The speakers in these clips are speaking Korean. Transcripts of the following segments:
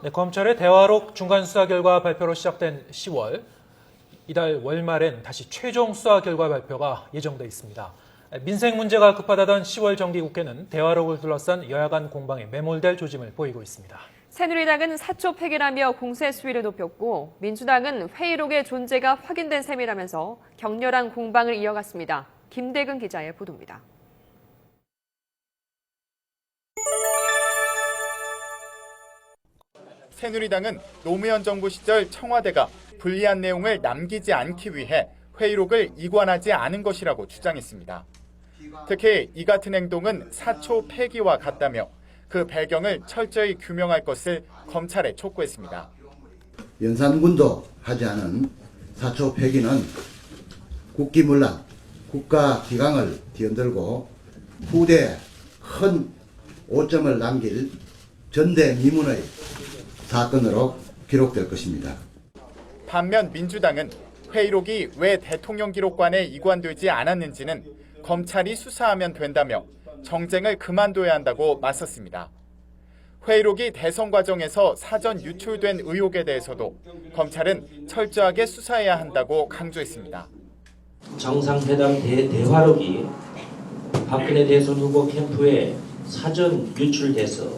네, 검찰의 대화록 중간 수사 결과 발표로 시작된 10월, 이달 월말엔 다시 최종 수사 결과 발표가 예정돼 있습니다. 민생 문제가 급하다던 10월 정기국회는 대화록을 둘러싼 여야 간 공방에 매몰될 조짐을 보이고 있습니다. 새누리당은 사초 폐기라며 공세 수위를 높였고 민주당은 회의록의 존재가 확인된 셈이라면서 격렬한 공방을 이어갔습니다. 김대근 기자의 보도입니다. 새누리당은 노무현 정부 시절 청와대가 불리한 내용을 남기지 않기 위해 회의록을 이관하지 않은 것이라고 주장했습니다. 특히 이 같은 행동은 사초 폐기와 같다며 그 배경을 철저히 규명할 것을 검찰에 촉구했습니다. 연산군도 하지 않은 사초 폐기는 국기문란, 국가 기강을 뒤흔들고 후대에 큰 오점을 남길 전대미문의 사건으로 기록될 것입니다. 반면 민주당은 회의록이 왜 대통령 기록관에 이관되지 않았는지는 검찰이 수사하면 된다며 정쟁을 그만둬야 한다고 맞섰습니다. 회의록이 대선 과정에서 사전 유출된 의혹에 대해서도 검찰은 철저하게 수사해야 한다고 강조했습니다. 정상회담 대화록이 박근혜 대선 후보 캠프에 사전 유출돼서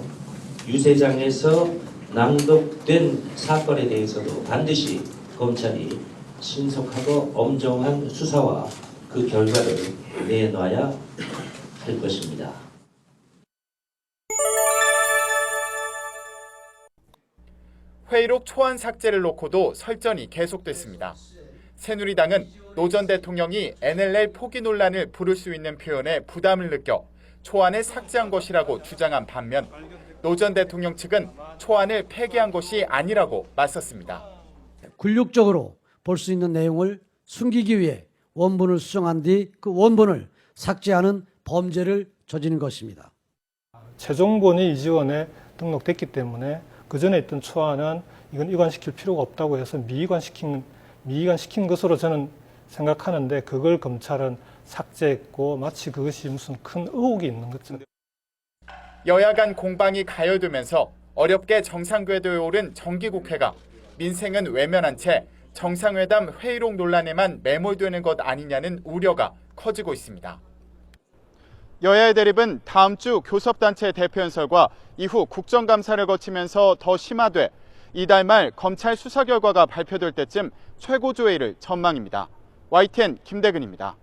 유세장에서 낭독된 사건에 대해서도 반드시 검찰이 신속하고 엄정한 수사와 그 결과를 내놔야 할 것입니다. 회의록 초안 삭제를 놓고도 설전이 계속됐습니다. 새누리당은 노 전 대통령이 NLL 포기 논란을 부를 수 있는 표현에 부담을 느껴 초안을 삭제한 것이라고 주장한 반면 노 전 대통령 측은 초안을 폐기한 것이 아니라고 맞섰습니다. 굴욕적으로 볼 수 있는 내용을 숨기기 위해 원본을 수정한 뒤 그 원본을 삭제하는 범죄를 저지른 것입니다. 최종본이 이지원에 등록됐기 때문에 그 전에 있던 초안은 이건 이관시킬 필요가 없다고 해서 미이관시킨 것으로 저는 생각하는데 그걸 검찰은 삭제했고 마치 그것이 무슨 큰 의혹이 있는 것처럼. 여야 간 공방이 가열되면서 어렵게 정상궤도에 오른 정기국회가 민생은 외면한 채 정상회담 회의록 논란에만 매몰되는 것 아니냐는 우려가 커지고 있습니다. 여야의 대립은 다음 주 교섭단체 대표연설과 이후 국정감사를 거치면서 더 심화돼 이달 말 검찰 수사 결과가 발표될 때쯤 최고조회를 전망입니다. YTN 김대근입니다.